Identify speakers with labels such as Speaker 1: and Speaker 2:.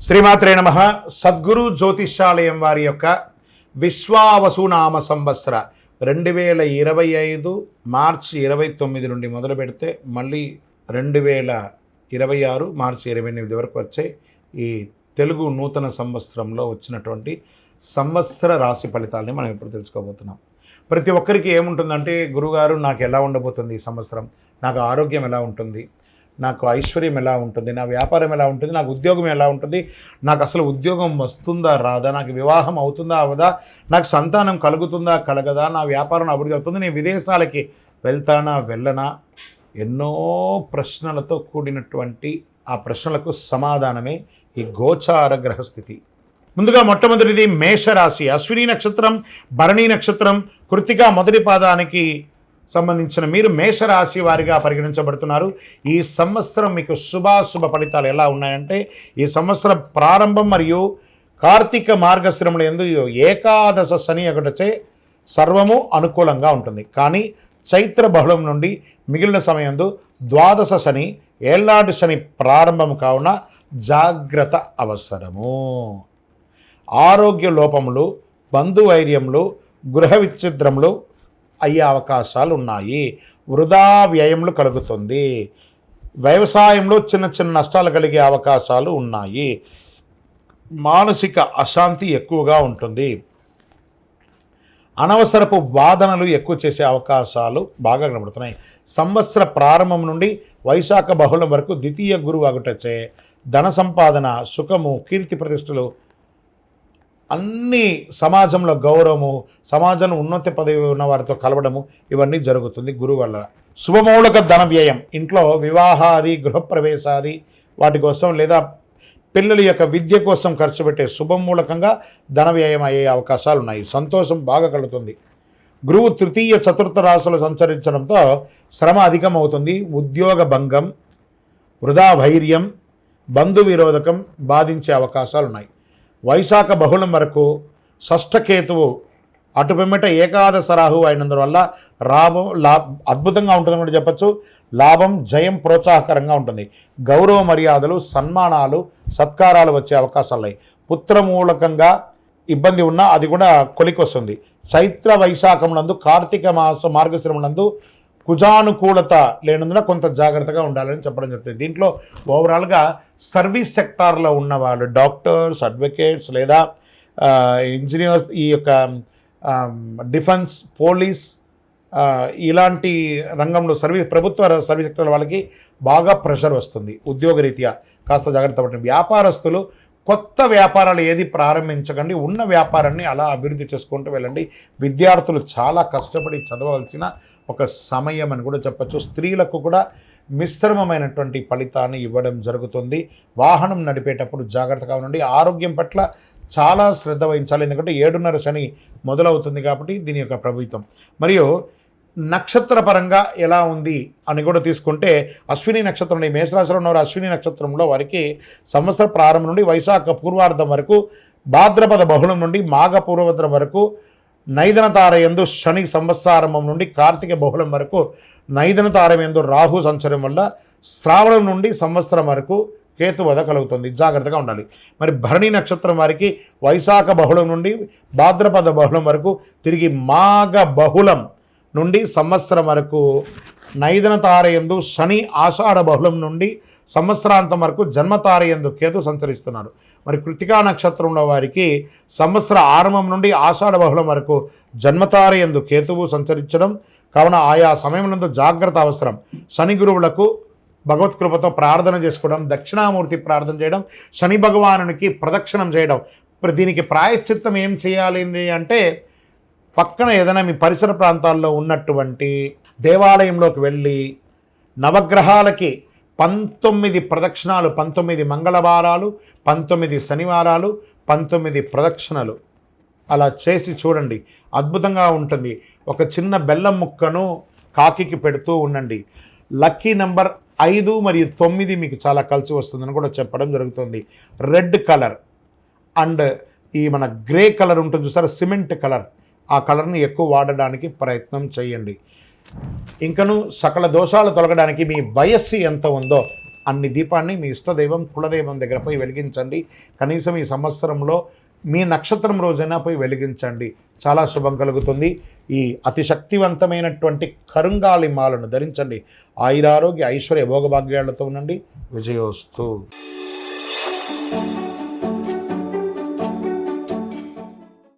Speaker 1: శ్రీమాత్రే నమః. సద్గురు జ్యోతిష్యాలయం వారి యొక్క విశ్వావసునామ సంవత్సర 2025 మార్చి 29 నుండి మొదలు పెడితే మళ్ళీ 2026 మార్చి 28 వరకు వచ్చే ఈ తెలుగు నూతన సంవత్సరంలో వచ్చినటువంటి సంవత్సర రాశి ఫలితాలని మనం ఇప్పుడు తెలుసుకోబోతున్నాం. ప్రతి ఒక్కరికి ఏముంటుందంటే, గురుగారు నాకు ఎలా ఉండబోతుంది ఈ సంవత్సరం, నాకు ఆరోగ్యం ఎలా ఉంటుంది, నాకు ఐశ్వర్యం ఎలా ఉంటుంది, నా వ్యాపారం ఎలా ఉంటుంది, నాకు ఉద్యోగం ఎలా ఉంటుంది, నాకు అసలు ఉద్యోగం వస్తుందా రాదా, నాకు వివాహం అవుతుందా అవదా, నాకు సంతానం కలుగుతుందా కలగదా, నా వ్యాపారం అభివృద్ధి అవుతుంది, నేను విదేశాలకి వెళ్తానా వెళ్ళనా, ఎన్నో ప్రశ్నలతో కూడినటువంటి ఆ ప్రశ్నలకు సమాధానమే ఈ గోచార గ్రహస్థితి. ముందుగా మొట్టమొదటిది మేషరాశి. అశ్విని నక్షత్రం, భరణి నక్షత్రం, కృత్తిక మొదటి పాదానికి సంబంధించిన మీరు మేషరాశి వారిగా పరిగణించబడుతున్నారు. ఈ సంవత్సరం మీకు శుభాశుభ ఫలితాలు ఎలా ఉన్నాయంటే, ఈ సంవత్సరం ప్రారంభం మరియు కార్తీక మార్గశిరముల యందు ఏకాదశ శని ఒకటచే సర్వము అనుకూలంగా ఉంటుంది. కానీ చైత్ర బహుళం నుండి మిగిలిన సమయంలో ద్వాదశ శని, ఏళ్నాడు శని ప్రారంభం కావున జాగ్రత్త అవసరము. ఆరోగ్య లోపములు, బంధువైర్యములు, గృహ విచ్ఛిద్రములు అయ్యే అవకాశాలు ఉన్నాయి. వృధా వ్యయములు కలుగుతుంది. వ్యవసాయంలో చిన్న చిన్న నష్టాలు కలిగే అవకాశాలు ఉన్నాయి. మానసిక అశాంతి ఎక్కువగా ఉంటుంది. అనవసరపు వాదనలు ఎక్కువ చేసే అవకాశాలు బాగా కనబడుతున్నాయి. సంవత్సర ప్రారంభం నుండి వైశాఖ బహుళం వరకు ద్వితీయ గురువు అగుటచే ధన సంపాదన, సుఖము, కీర్తి ప్రతిష్టలు, అన్ని సమాజంలో గౌరవము, సమాజంలో ఉన్నత పదవి ఉన్న వారితో కలవడము, ఇవన్నీ జరుగుతుంది గురువు వల్ల. శుభమూలక ధన వ్యయం, ఇంట్లో వివాహాది, గృహప్రవేశాది వాటి కోసం లేదా పిల్లల యొక్క విద్య కోసం ఖర్చు పెట్టే శుభమూలకంగా ధన వ్యయం అయ్యే అవకాశాలు ఉన్నాయి. సంతోషం బాగా కలుగుతుంది. గురువు తృతీయ చతుర్థ రాశులు సంచరించడంతో శ్రమ అధికమవుతుంది. ఉద్యోగ భంగం, వృధా ధైర్యం, బంధు విరోధకం బాధించే అవకాశాలు ఉన్నాయి. వైశాఖ బహుళం వరకు షష్ఠకేతువు అటు పిమ్మట ఏకాదశ రాహు అయినందువల్ల అద్భుతంగా ఉంటుందని కూడా చెప్పచ్చు. లాభం, జయం ప్రోత్సాహకరంగా ఉంటుంది. గౌరవ మర్యాదలు, సన్మానాలు, సత్కారాలు వచ్చే అవకాశాలు ఉన్నాయి. పుత్రమూలకంగా ఇబ్బంది ఉన్నా అది కూడా కొలికి వస్తుంది. చైత్ర వైశాఖమునందు, కార్తీక మాస మార్గశిరమునందు కుజానుకూలత లేనందున కొంత జాగ్రత్తగా ఉండాలని చెప్పడం జరుగుతుంది. దీంట్లో ఓవరాల్గా సర్వీస్ సెక్టార్లో ఉన్నవాళ్ళు, డాక్టర్స్, అడ్వకేట్స్ లేదా ఇంజనీర్స్, ఈ యొక్క డిఫెన్స్, పోలీస్ ఇలాంటి రంగంలో ప్రభుత్వ సర్వీస్ సెక్టర్ వాళ్ళకి బాగా ప్రెషర్ వస్తుంది. ఉద్యోగరీత్యా కాస్త జాగ్రత్త పడండి. వ్యాపారస్తులు కొత్త వ్యాపారాలు ఏది ప్రారంభించకండి, ఉన్న వ్యాపారాన్ని అలా అభివృద్ధి చేసుకుంటూ వెళ్ళండి. విద్యార్థులు చాలా కష్టపడి చదవవలసిన ఒక సమయం అని కూడా చెప్పచ్చు. స్త్రీలకు కూడా మిశ్రమమైనటువంటి ఫలితాన్ని ఇవ్వడం జరుగుతుంది. వాహనం నడిపేటప్పుడు జాగ్రత్తగా ఉండండి. ఆరోగ్యం పట్ల చాలా శ్రద్ధ వహించాలి, ఎందుకంటే 7:30 శని మొదలవుతుంది కాబట్టి దీని యొక్క ప్రభావితం. మరియు నక్షత్ర పరంగా ఎలా ఉంది అని కూడా తీసుకుంటే, అశ్విని నక్షత్రం, మేషరాశిలో ఉన్నవారు అశ్విని నక్షత్రంలో వారికి సంవత్సర ప్రారంభం నుండి వైశాఖ పూర్వార్ధం వరకు, భాద్రపద బహుళం నుండి మాఘ పూర్వభద్రం వరకు నైదన తారయందు శని, సంవత్సరారంభం నుండి కార్తీక బహుళం వరకు నైదన తారయందు రాహు సంచరం వల్ల శ్రావణం నుండి సంవత్సరం వరకు కేతువధ కలుగుతుంది. జాగ్రత్తగా ఉండాలి. మరి భరణి నక్షత్రం వారికి వైశాఖ బహుళం నుండి భాద్రపద బహుళం వరకు, తిరిగి మాఘ బహుళం నుండి సంవత్సరం వరకు నైదన తారయందు శని, ఆషాఢ బహుళం నుండి సంవత్సరాంతం వరకు జన్మతారయందు కేతు సంచరిస్తున్నారు. మరి కృత్తికా నక్షత్రంలో వారికి సంవత్సర ఆరంభం నుండి ఆషాఢ బహుళం వరకు జన్మతారయందు కేతువు సంచరించడం కావున ఆయా సమయంలో జాగ్రత్త అవసరం. శని గురువులకు భగవత్కృపతో ప్రార్థన చేసుకోవడం, దక్షిణామూర్తి ప్రార్థన చేయడం, శని భగవానునికి ప్రదక్షిణం చేయడం. దీనికి ప్రాయశ్చిత్తం ఏం చేయాలి అంటే, పక్కన ఏదైనా మీ పరిసర ప్రాంతాల్లో ఉన్నటువంటి దేవాలయంలోకి వెళ్ళి నవగ్రహాలకి 19 ప్రదక్షిణాలు, 19 మంగళవారాలు, 19 శనివారాలు, 19 ప్రదక్షిణలు అలా చేసి చూడండి. అద్భుతంగా ఉంటుంది. ఒక చిన్న బెల్లం ముక్కను కాకికి పెడుతూ ఉండండి. లక్కీ నెంబర్ 5 మరియు 9 మీకు చాలా కలిసి వస్తుందని కూడా చెప్పడం జరుగుతుంది. రెడ్ కలర్ అండ్ ఈ మన గ్రే కలర్ ఉంటుంది చూసారా, సిమెంట్ కలర్, ఆ కలర్ని ఎక్కువ వాడడానికి ప్రయత్నం చేయండి. ఇంకను సకల దోషాలు తొలగడానికి మీ వయస్సు ఎంత ఉందో అన్ని దీపాన్ని మీ ఇష్టదైవం కులదైవం దగ్గర పోయి వెలిగించండి. కనీసం ఈ సంవత్సరంలో మీ నక్షత్రం రోజైనా పోయి వెలిగించండి, చాలా శుభం కలుగుతుంది. ఈ అతి శక్తివంతమైనటువంటి కరుంగాలి మాలను ధరించండి. ఆయురారోగ్య ఐశ్వర్య భోగభాగ్యాలతో ఉండండి. విజయోస్తు.